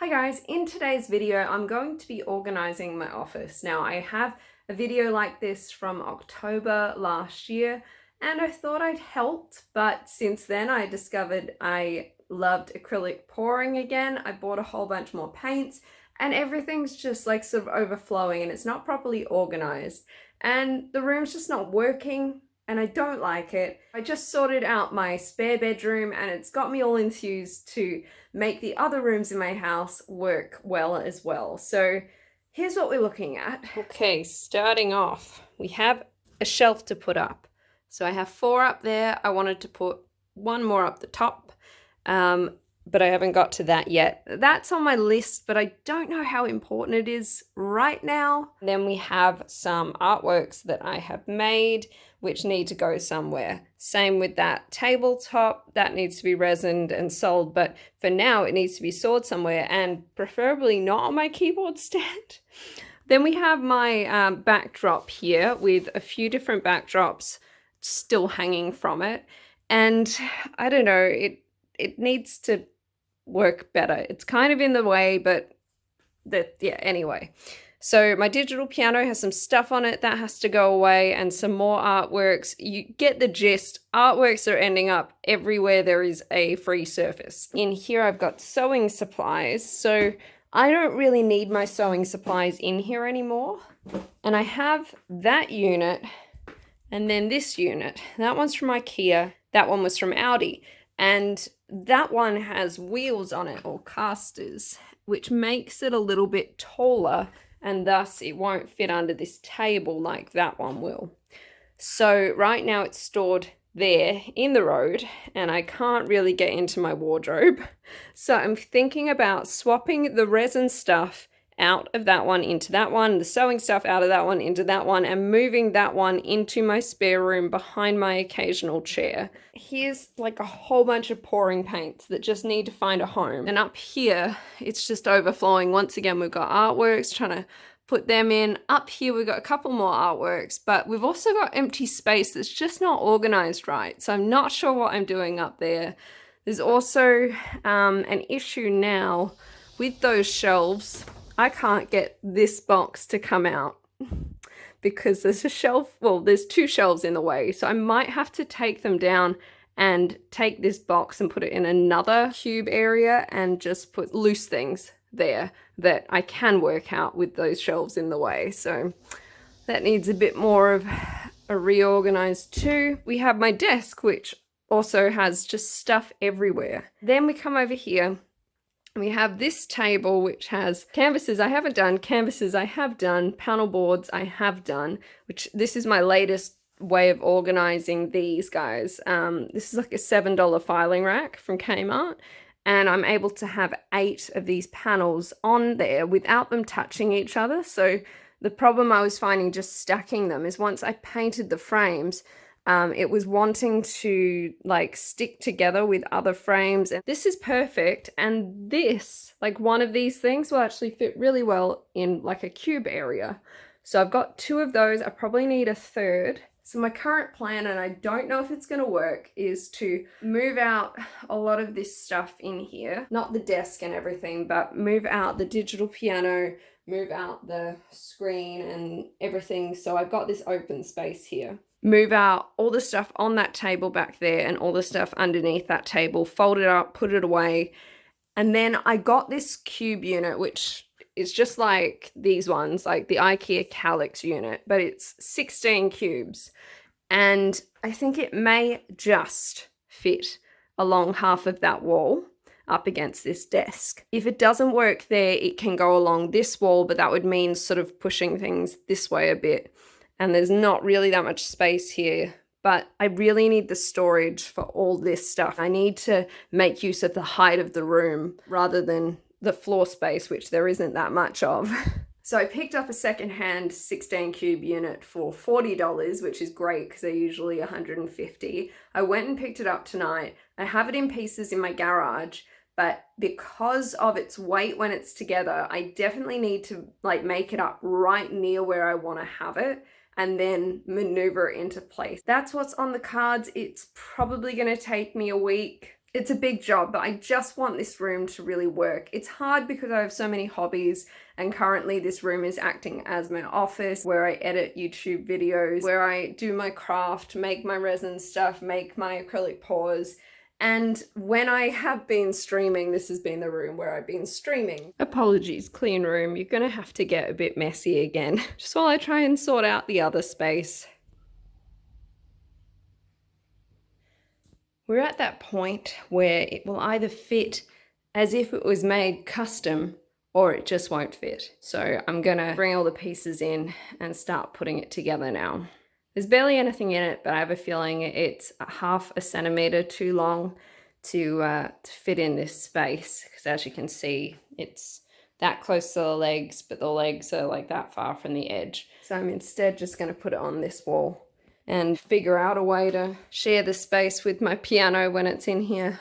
Hi guys, in today's video I'm going to be organizing my office. Now I have a video like this from October last year and I thought I'd helped, but since then I discovered I loved acrylic pouring again. I bought a whole bunch more paints and everything's just like sort of overflowing and it's not properly organized and the room's just not working and I don't like it. I just sorted out my spare bedroom and it's got me all enthused to make the other rooms in my house work well as well. So here's what we're looking at. Okay, starting off, we have a shelf to put up. So I have 4 up there. I wanted to put 1 more up the top, but I haven't got to that yet. That's on my list, but I don't know how important it is right now. Then we have some artworks that I have made, which need to go somewhere. Same with that tabletop, that needs to be resined and sold, but for now it needs to be stored somewhere and preferably not on my keyboard stand. Then we have my backdrop here with a few different backdrops still hanging from it. And I don't know, it needs to work better. It's kind of in the way, but anyway. So my digital piano has some stuff on it that has to go away and some more artworks. You get the gist. Artworks are ending up everywhere there is a free surface. In here I've got sewing supplies, so I don't really need my sewing supplies in here anymore. And I have that unit and then this unit. That one's from IKEA. That one was from Audi. And that one has wheels on it, or casters, which makes it a little bit taller and thus it won't fit under this table like that one will. So right now it's stored there in the road and I can't really get into my wardrobe. So I'm thinking about swapping the resin stuff out of that one into that one, the sewing stuff out of that one into that one, and moving that one into my spare room behind my occasional chair. Here's like a whole bunch of pouring paints that just need to find a home. And up here, it's just overflowing. Once again, we've got artworks, trying to put them in. Up here, we've got a couple more artworks, but we've also got empty space that's just not organized right. So I'm not sure what I'm doing up there. There's also an issue now with those shelves. I can't get this box to come out because there's a shelf, well, there's 2 shelves in the way. So I might have to take them down and take this box and put it in another cube area and just put loose things there that I can work out with those shelves in the way. So that needs a bit more of a reorganized too. We have my desk, which also has just stuff everywhere. Then we come over here. We have this table which has canvases I haven't done, canvases I have done, panel boards I have done, which this is my latest way of organizing these guys. This is like a $7 filing rack from Kmart, and I'm able to have 8 of these panels on there without them touching each other. So the problem I was finding just stacking them is once I painted the frames, it was wanting to like stick together with other frames, and this is perfect. And this, like one of these things, will actually fit really well in like a cube area. So I've got 2 of those. I probably need a third. So my current plan, and I don't know if it's going to work, is to move out a lot of this stuff in here, not the desk and everything, but move out the digital piano, move out the screen and everything. So I've got this open space here. Move out all the stuff on that table back there and all the stuff underneath that table, fold it up, put it away. And then I got this cube unit, which is just like these ones, like the IKEA Kallax unit, but it's 16 cubes. And I think it may just fit along half of that wall up against this desk. If it doesn't work there, it can go along this wall, but that would mean sort of pushing things this way a bit. And there's not really that much space here, but I really need the storage for all this stuff. I need to make use of the height of the room rather than the floor space, which there isn't that much of. So I picked up a secondhand 16 cube unit for $40, which is great because they're usually $150. I went and picked it up tonight. I have it in pieces in my garage, but because of its weight when it's together, I definitely need to like make it up right near where I want to have it and then maneuver it into place. That's what's on the cards. It's probably going to take me a week. It's a big job, but I just want this room to really work. It's hard because I have so many hobbies, and currently this room is acting as my office where I edit YouTube videos, where I do my craft, make my resin stuff, make my acrylic pours. And when I have been streaming, this has been the room where I've been streaming. Apologies, clean room. You're gonna have to get a bit messy again, just while I try and sort out the other space. We're at that point where it will either fit as if it was made custom or it just won't fit. So I'm gonna bring all the pieces in and start putting it together now. There's barely anything in it, but I have a feeling it's 1/2 centimeter too long to fit in this space, because as you can see, it's that close to the legs, but the legs are like that far from the edge. So I'm instead just gonna put it on this wall and figure out a way to share the space with my piano when it's in here.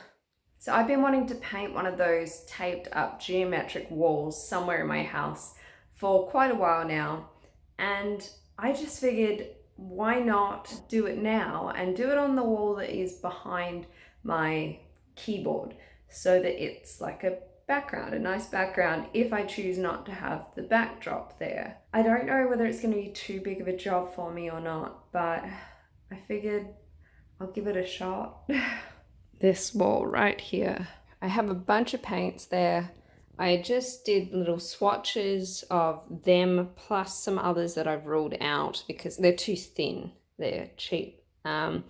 So I've been wanting to paint one of those taped up geometric walls somewhere in my house for quite a while now, and I just figured, why not do it now and do it on the wall that is behind my keyboard, so that it's like a background, a nice background, if I choose not to have the backdrop there. I don't know whether it's going to be too big of a job for me or not, but I figured I'll give it a shot. This wall right here, I have a bunch of paints there. I just did little swatches of them plus some others that I've ruled out because they're too thin, they're cheap. I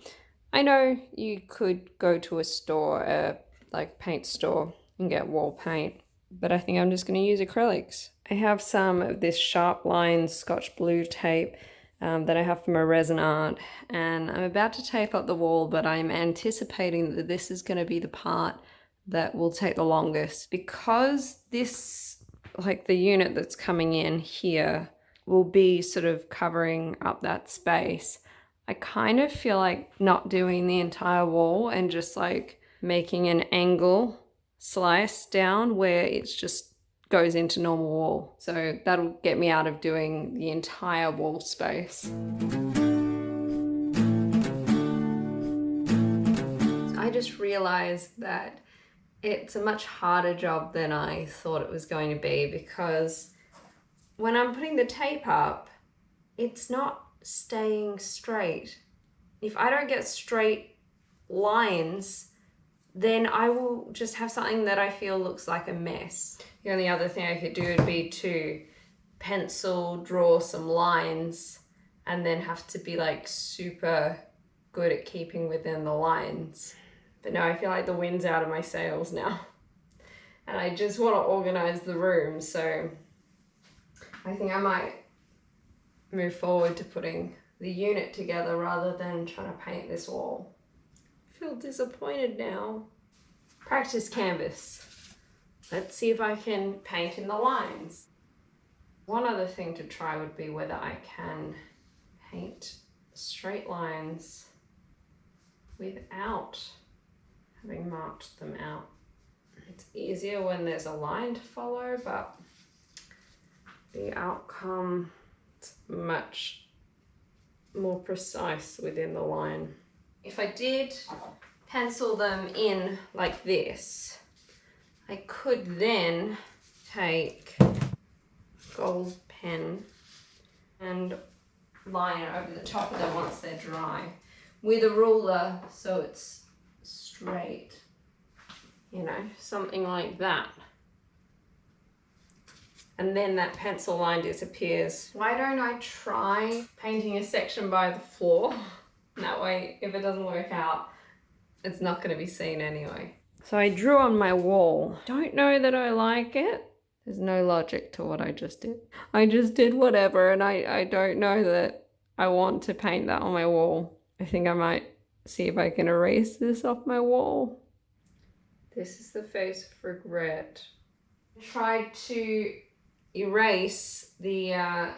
know you could go to a store, like paint store, and get wall paint, but I think I'm just going to use acrylics. I have some of this sharp line Scotch blue tape that I have from a resin art, and I'm about to tape up the wall, but I'm anticipating that this is going to be the part that will take the longest, because this, like the unit that's coming in here, will be sort of covering up that space. I kind of feel like not doing the entire wall and just like making an angle slice down where it's just goes into normal wall. So that'll get me out of doing the entire wall space. I just realized that it's a much harder job than I thought it was going to be, because when I'm putting the tape up, it's not staying straight. If I don't get straight lines, then I will just have something that I feel looks like a mess. The only other thing I could do would be to pencil, draw some lines, and then have to be like super good at keeping within the lines. But no, I feel like the wind's out of my sails now. And I just want to organize the room, so I think I might move forward to putting the unit together rather than trying to paint this wall. I feel disappointed now. Practice canvas. Let's see if I can paint in the lines. One other thing to try would be whether I can paint straight lines without having marked them out. It's easier when there's a line to follow, but the outcome is much more precise within the line. If I did pencil them in like this, I could then take gold pen and line it over the top of them once they're dry with a ruler so it's straight, you know, something like that. And then that pencil line disappears. Why don't I try painting a section by the floor? That way, if it doesn't work out, it's not going to be seen anyway. So I drew on my wall. Don't know that I like it. There's no logic to what I just did. I just did whatever, and I don't know that I want to paint that on my wall. I think I might see if I can erase this off my wall. This is the face of regret. I tried to erase the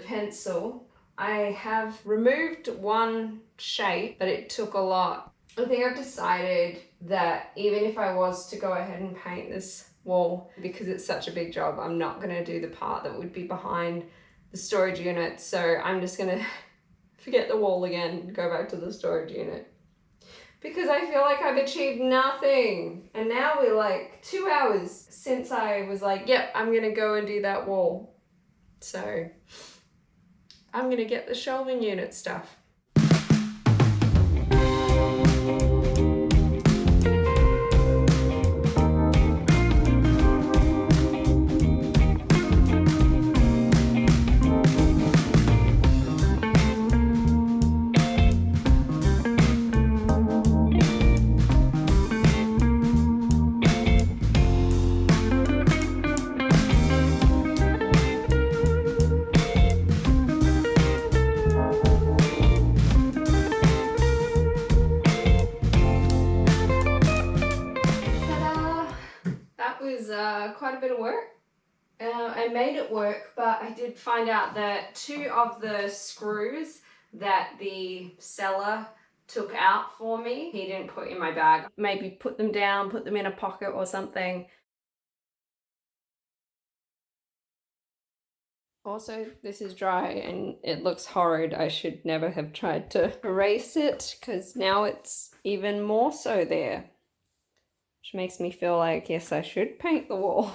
pencil. I have removed one shape, but it took a lot. I think I've decided that even if I was to go ahead and paint this wall, because it's such a big job, I'm not going to do the part that would be behind the storage unit. So I'm just going to forget the wall again, go back to the storage unit. because I feel like I've achieved nothing. And now we're like 2 hours since I was like, yep, I'm gonna go and do that wall. So I'm gonna get the shelving unit stuff. That was quite a bit of work. I made it work, but I did find out that 2 of the screws that the seller took out for me, he didn't put in my bag. Maybe put them down, put them in a pocket or something. Also, this is dry and it looks horrid. I should never have tried to erase it because now it's even more so there. Which makes me feel like, yes, I should paint the wall.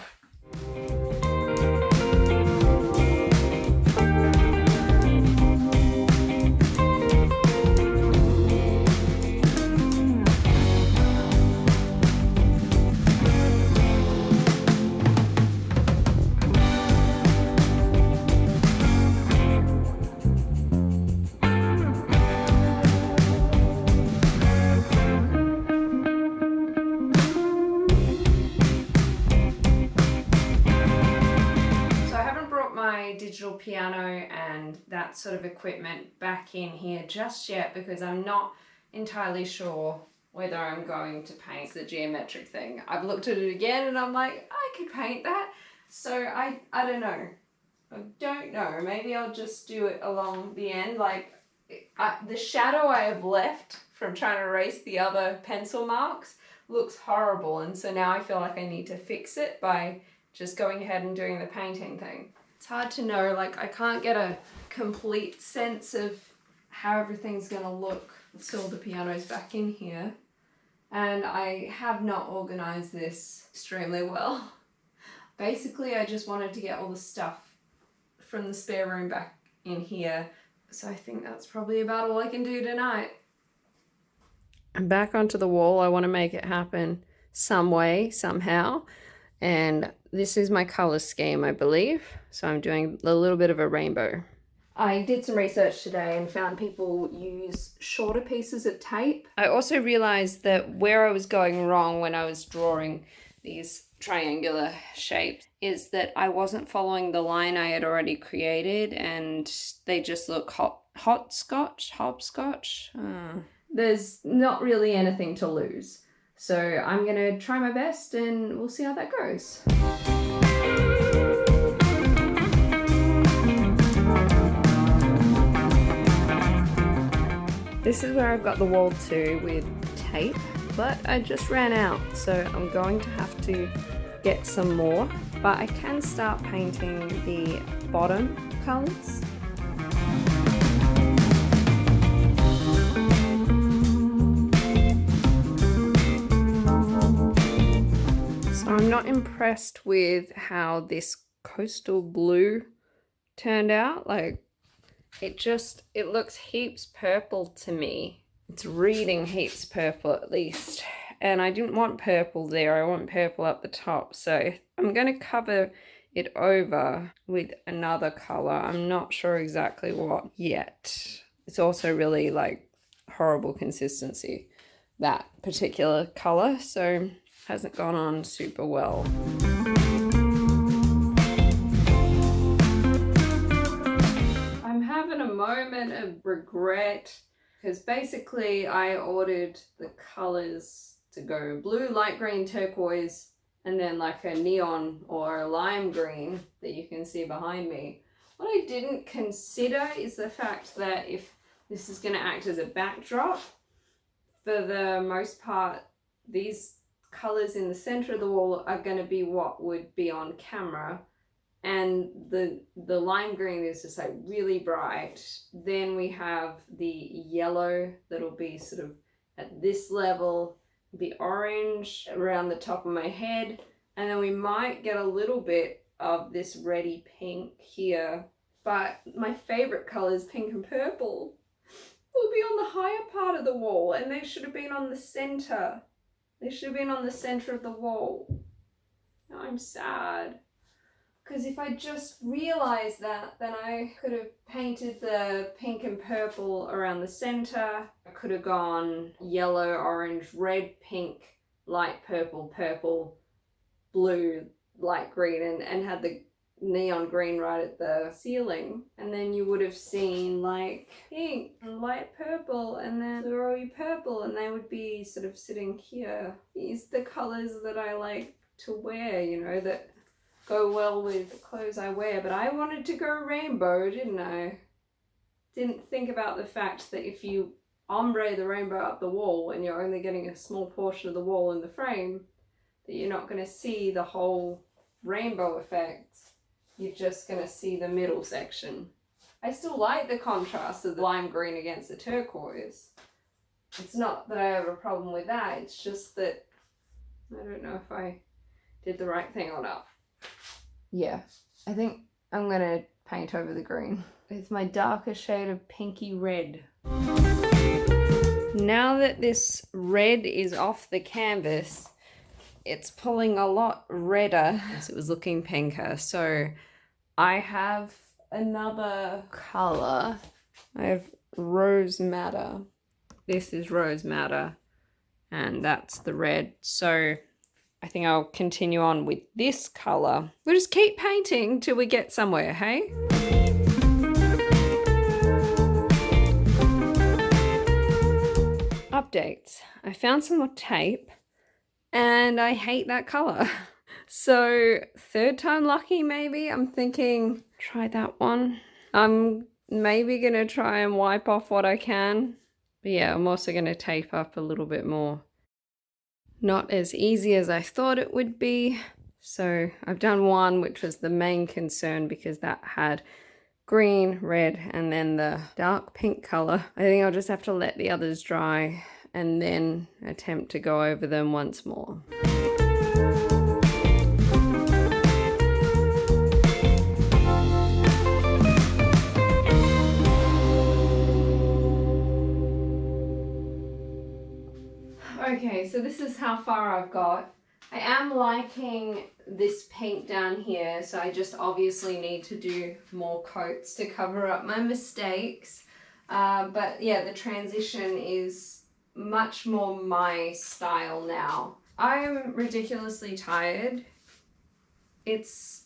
Digital piano and that sort of equipment back in here just yet because I'm not entirely sure whether I'm going to paint the geometric thing. I've looked at it again and I'm like, I could paint that. So I don't know. I don't know. Maybe I'll just do it along the end. Like the shadow I have left from trying to erase the other pencil marks looks horrible, and so now I feel like I need to fix it by just going ahead and doing the painting thing. It's hard to know, like I can't get a complete sense of how everything's gonna look. Let's all the pianos back in here. And I have not organized this extremely well. Basically, I just wanted to get all the stuff from the spare room back in here. So I think that's probably about all I can do tonight. I'm back onto the wall. I want to make it happen some way, somehow. And this is my color scheme, I believe. So I'm doing a little bit of a rainbow. I did some research today and found people use shorter pieces of tape. I also realized that where I was going wrong when I was drawing these triangular shapes is that I wasn't following the line I had already created, and they just look hopscotch. There's not really anything to lose. So I'm gonna try my best and we'll see how that goes. This is where I've got the wall to with tape, but I just ran out, so I'm going to have to get some more. But I can start painting the bottom colors. I'm not impressed with how this coastal blue turned out. Like it looks heaps purple to me. It's reading heaps purple at least. And I didn't want purple there. I want purple up the top. So I'm going to cover it over with another color. I'm not sure exactly what yet. It's also really like horrible consistency, that particular color. So hasn't gone on super well. I'm having a moment of regret because basically I ordered the colors to go blue, light green, turquoise, and then like a neon or a lime green that you can see behind me. What I didn't consider is the fact that if this is going to act as a backdrop, for the most part, these colors in the center of the wall are going to be what would be on camera, and the lime green is just like really bright. Then we have the yellow that'll be sort of at this level, the orange around the top of my head, and then we might get a little bit of this reddy pink here. But my favorite color is pink and purple. Will be on the higher part of the wall, and they should have been on the center. They should have been on the center of the wall. Now I'm sad. Because if I just realized that, then I could have painted the pink and purple around the center. I could have gone yellow, orange, red, pink, light purple, purple, blue, light green, and had the neon green right at the ceiling. And then you would have seen like pink and light purple and then fluoro purple, and they would be sort of sitting here. These are the colors that I like to wear, you know, that go well with the clothes I wear. But I wanted to go rainbow, didn't I? Didn't think about the fact that if you ombre the rainbow up the wall and you're only getting a small portion of the wall in the frame, that you're not going to see the whole rainbow effect. You're just going to see the middle section. I still like the contrast of the lime green against the turquoise. It's not that I have a problem with that, it's just that I don't know if I did the right thing or not. Yeah, I think I'm going to paint over the green with my darker shade of pinky red. Now that this red is off the canvas, it's pulling a lot redder as it was looking pinker. So I have another color. I have rose madder. This is rose madder, and that's the red. So I think I'll continue on with this color. We'll just keep painting till we get somewhere, hey? Updates. I found some more tape and I hate that color. So third time lucky maybe. I'm thinking try that one. I'm maybe gonna try and wipe off what I can. But yeah, I'm also gonna tape up a little bit more. Not as easy as I thought it would be. So I've done one, which was the main concern because that had green, red, and then the dark pink color. I think I'll just have to let the others dry and then attempt to go over them once more. Okay, so this is how far I've got. I am liking this pink down here, so I just obviously need to do more coats to cover up my mistakes. But yeah, the transition is much more my style now. I'm ridiculously tired. It's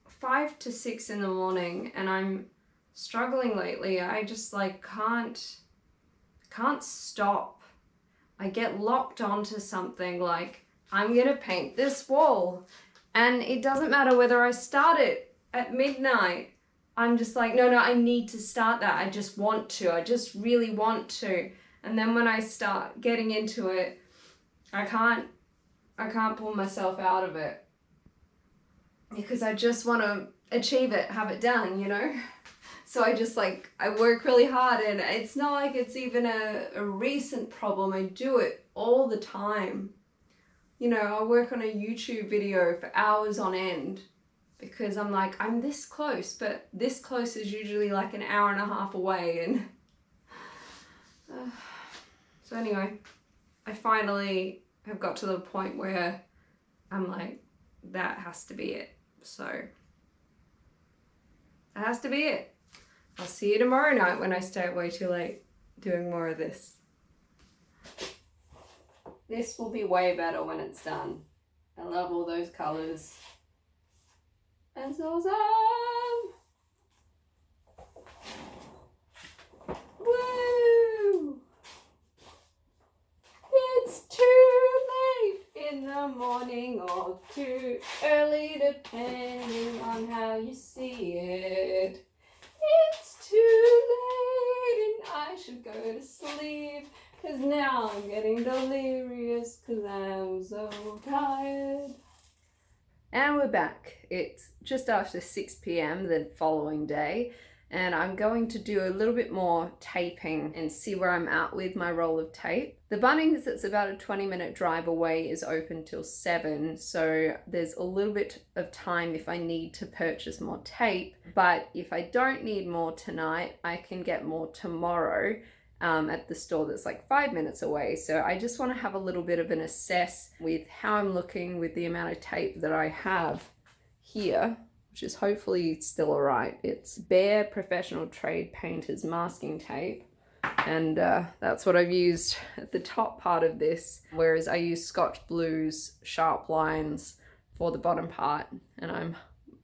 5 to 6 in the morning and I'm struggling lately. I just like can't stop. I get locked onto something like, I'm gonna paint this wall. And it doesn't matter whether I start it at midnight. I'm just like, no, I need to start that. I just want to. I just really want to. And then when I start getting into it, I can't pull myself out of it. Because I just want to achieve it, have it done, you know? So I just like, I work really hard and it's not like it's even a recent problem. I do it all the time. You know, I work on a YouTube video for hours on end because I'm like, I'm this close, but this close is usually like an hour and a half away. And so anyway, I finally have got to the point where I'm like, that has to be it. So that has to be it. I'll see you tomorrow night when I stay up way too late doing more of this. This will be way better when it's done. I love all those colors. It's awesome! Woo! It's too late in the morning or too early depending on how you see it. It's too late and I should go to sleep, 'cause now I'm getting delirious 'cause I'm so tired. And we're back. It's just after 6 p.m. the following day and I'm going to do a little bit more taping and see where I'm at with my roll of tape. The Bunnings that's about a 20-minute drive away is open till 7, so there's a little bit of time if I need to purchase more tape, but if I don't need more tonight, I can get more tomorrow at the store that's like 5 minutes away. So I just want to have a little bit of an assess with how I'm looking with the amount of tape that I have here, which is hopefully still all right. It's Bare Professional Trade Painters masking tape, and that's what I've used at the top part of this, whereas I use Scotch Blue's Sharp Lines for the bottom part, and I'm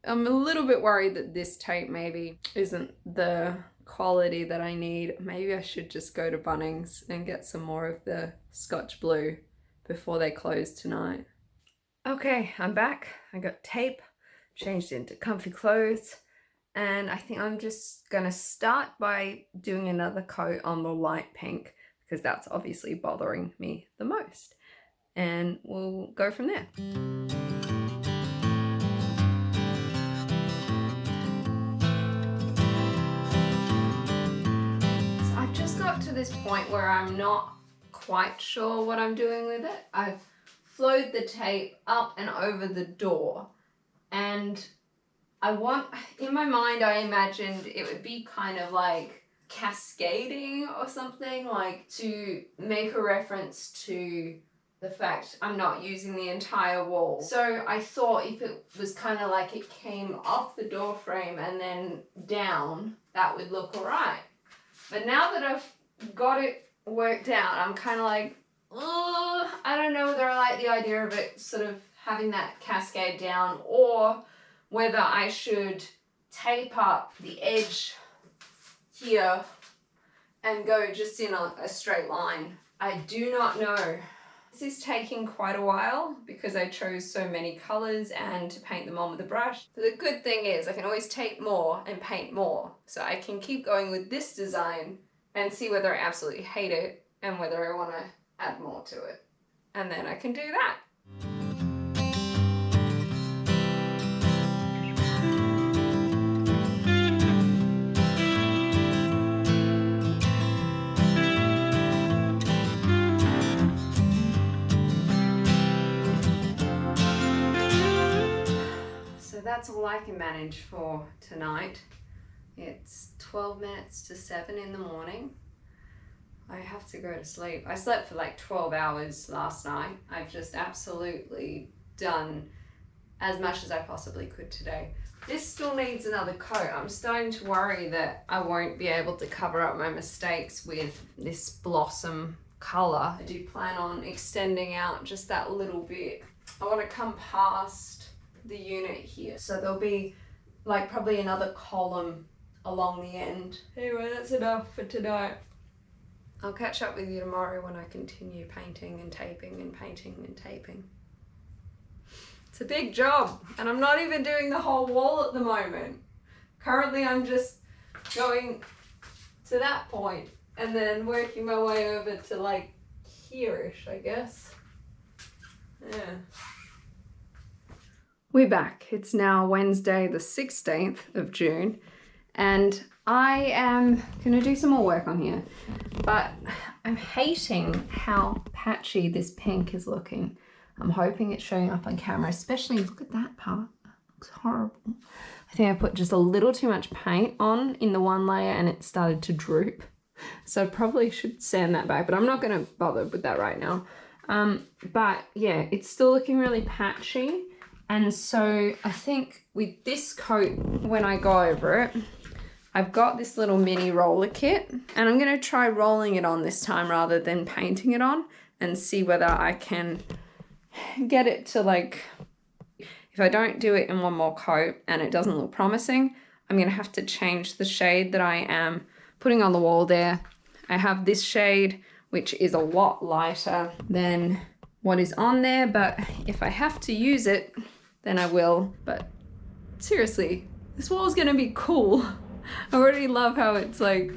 a little bit worried that this tape maybe isn't the quality that I need. Maybe I should just go to Bunnings and get some more of the Scotch Blue before they close tonight. Okay, I'm back. I got tape, changed into comfy clothes, and I think I'm just gonna start by doing another coat on the light pink because that's obviously bothering me the most, and we'll go from there. So I just got to this point where I'm not quite sure what I'm doing with it. I've flowed the tape up and over the door, and in my mind, I imagined it would be kind of like cascading or something, like to make a reference to the fact I'm not using the entire wall. So I thought if it was kind of like it came off the door frame and then down, that would look all right. But now that I've got it worked out, I'm kind of like, oh, I don't know whether I like the idea of it sort of having that cascade down, or whether I should tape up the edge here and go just in a straight line. I do not know. This is taking quite a while because I chose so many colors and to paint them on with a brush. But the good thing is I can always tape more and paint more. So I can keep going with this design and see whether I absolutely hate it and whether I want to add more to it. And then I can do that. That's all I can manage for tonight. It's 12 minutes to 7 in the morning. I have to go to sleep. I slept for like 12 hours last night. I've just absolutely done as much as I possibly could today. This still needs another coat. I'm starting to worry that I won't be able to cover up my mistakes with this blossom color. I do plan on extending out just that little bit. I want to come past the unit here, so there'll be like probably another column along the end. Anyway, that's enough for tonight. I'll catch up with you tomorrow when I continue painting and taping and painting and taping. It's a big job, and I'm not even doing the whole wall at the moment. Currently I'm just going to that point and then working my way over to like here-ish, I guess. Yeah. We're back. It's now Wednesday the 16th of June, and I am gonna do some more work on here, but I'm hating how patchy this pink is looking. I'm hoping it's showing up on camera, especially look at that part. That looks horrible. I think I put just a little too much paint on in the one layer and it started to droop. So I probably should sand that back, but I'm not gonna bother with that right now. But yeah, it's still looking really patchy. And so I think with this coat, when I go over it, I've got this little mini roller kit, and I'm gonna try rolling it on this time rather than painting it on, and see whether I can get it to like, if I don't do it in one more coat and it doesn't look promising, I'm gonna have to change the shade that I am putting on the wall there. I have this shade, which is a lot lighter than what is on there, but if I have to use it, then I will. But seriously, this wall is gonna be cool. I already love how it's like,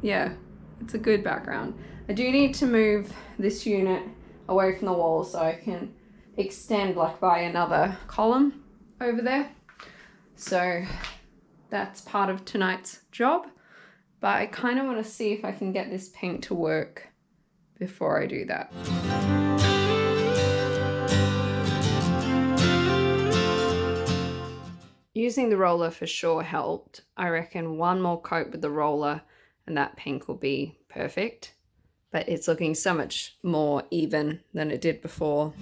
yeah, it's a good background. I do need to move this unit away from the wall so I can extend like by another column over there. So that's part of tonight's job, but I kind of want to see if I can get this paint to work before I do that. Using the roller for sure helped. I reckon one more coat with the roller and that pink will be perfect. But it's looking so much more even than it did before.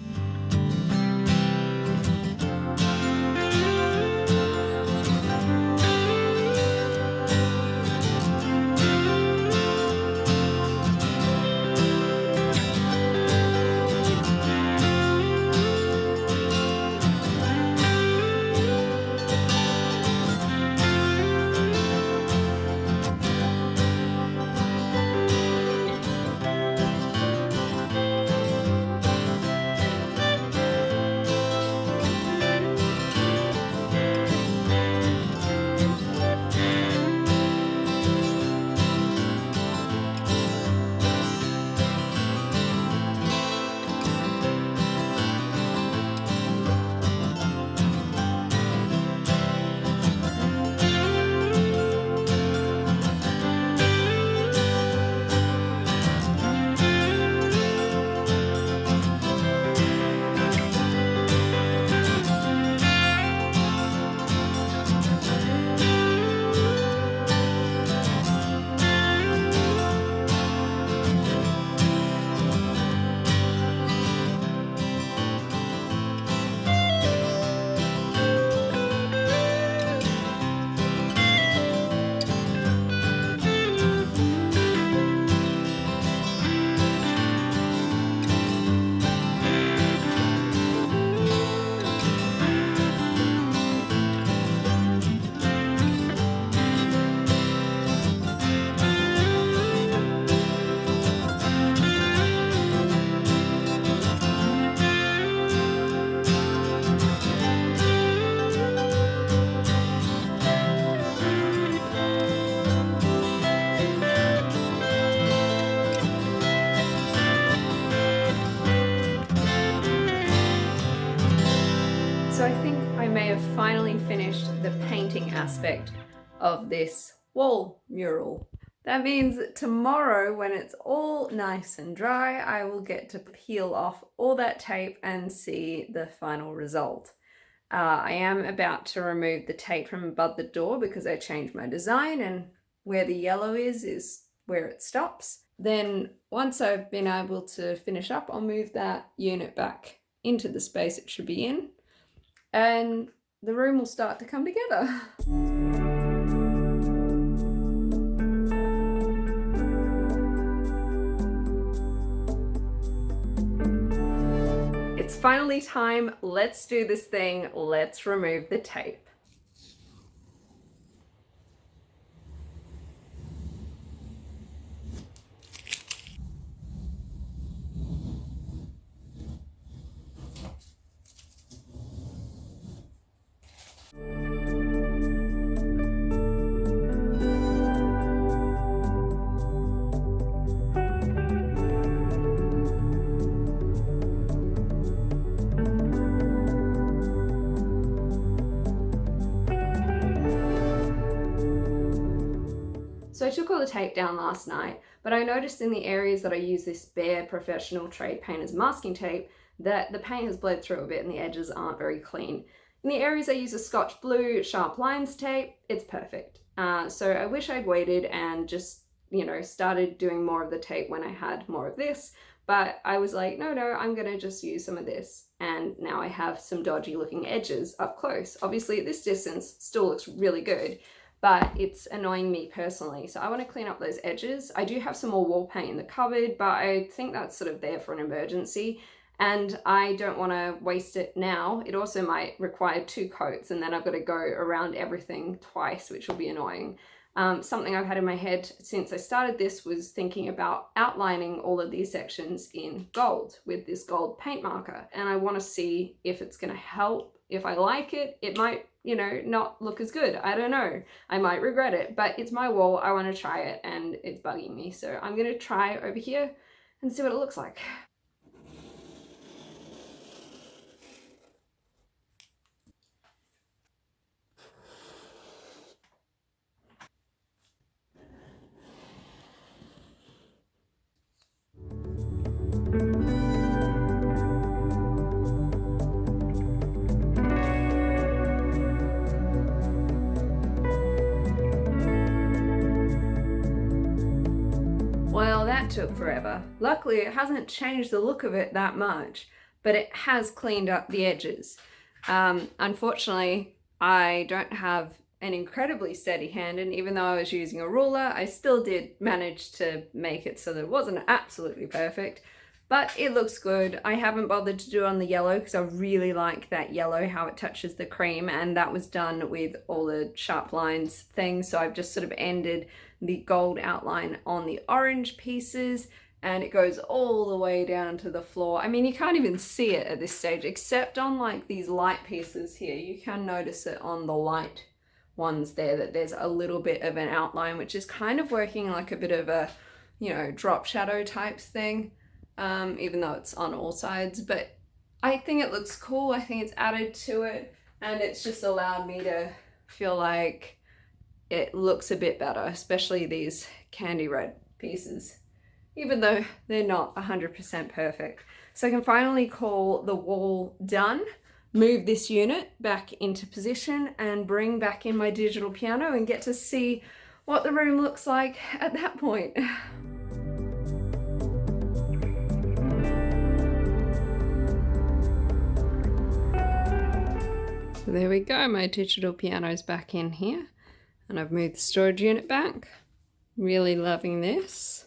So I think I may have finally finished the painting aspect of this wall mural. That means that tomorrow, when it's all nice and dry, I will get to peel off all that tape and see the final result. I am about to remove the tape from above the door because I changed my design, and where the yellow is where it stops. Then once I've been able to finish up, I'll move that unit back into the space it should be in, and the room will start to come together. It's finally time. Let's do this thing. Let's remove the tape. So I took all the tape down last night, but I noticed in the areas that I use this Bare Professional Trade Painters masking tape that the paint has bled through a bit and the edges aren't very clean. In the areas I use a Scotch Blue Sharp Lines tape, it's perfect. So I wish I'd waited and just, started doing more of the tape when I had more of this, but I was like, no, I'm gonna just use some of this. And now I have some dodgy looking edges up close. Obviously at this distance, still looks really good, but it's annoying me personally. So I want to clean up those edges. I do have some more wall paint in the cupboard, but I think that's sort of there for an emergency. And I don't want to waste it now. It also might require 2 coats, and then I've got to go around everything twice, which will be annoying. Something I've had in my head since I started this was thinking about outlining all of these sections in gold with this gold paint marker. And I want to see if it's going to help. If I like it, it might, not look as good. I don't know. I might regret it, but it's my wall. I want to try it and it's bugging me. So I'm going to try over here and see what it looks like. that took forever. Luckily, it hasn't changed the look of it that much, but it has cleaned up the edges. Unfortunately, I don't have an incredibly steady hand, and even though I was using a ruler, I still did manage to make it so that it wasn't absolutely perfect, but it looks good. I haven't bothered to do it on the yellow because I really like that yellow, how it touches the cream, and that was done with all the sharp lines things, so I've just sort of ended the gold outline on the orange pieces, and it goes all the way down to the floor. I mean, you can't even see it at this stage, except on like these light pieces here. You can notice it on the light ones there, that there's a little bit of an outline, which is kind of working like a bit of a, you know, drop shadow type thing, even though it's on all sides. But I think it looks cool. I think it's added to it, and it's just allowed me to feel like it looks a bit better, especially these candy red pieces, even though they're not 100% perfect. So I can finally call the wall done, move this unit back into position, and bring back in my digital piano and get to see what the room looks like at that point. So there we go, my digital piano's back in here, and I've moved the storage unit back. Really loving this.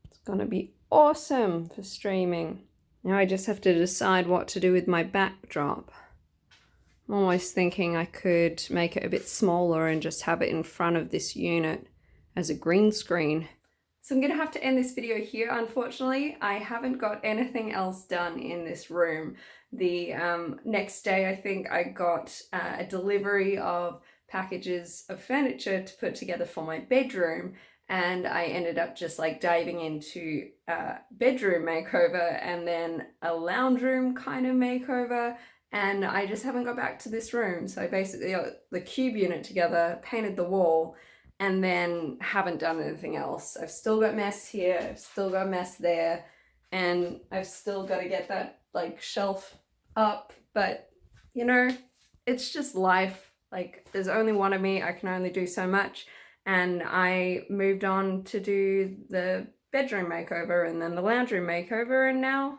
It's gonna be awesome for streaming. Now I just have to decide what to do with my backdrop. I'm almost thinking I could make it a bit smaller and just have it in front of this unit as a green screen. So I'm gonna have to end this video here. Unfortunately, I haven't got anything else done in this room. The next day, I think I got a delivery of packages of furniture to put together for my bedroom, and I ended up just like diving into a bedroom makeover and then a lounge room kind of makeover, and I just haven't got back to this room. So I basically got the cube unit together, painted the wall, and then haven't done anything else. I've still got mess here, I've still got mess there, and I've still got to get that like shelf up, but you know, it's just life. Like, there's only one of me, I can only do so much, and I moved on to do the bedroom makeover and then the lounge room makeover, and now,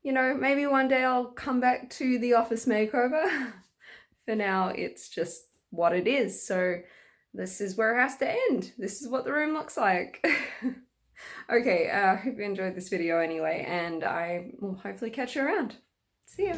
you know, maybe one day I'll come back to the office makeover. For now, it's just what it is, so this is where it has to end. This is what the room looks like. Okay, I hope you enjoyed this video anyway, and I will hopefully catch you around. See ya.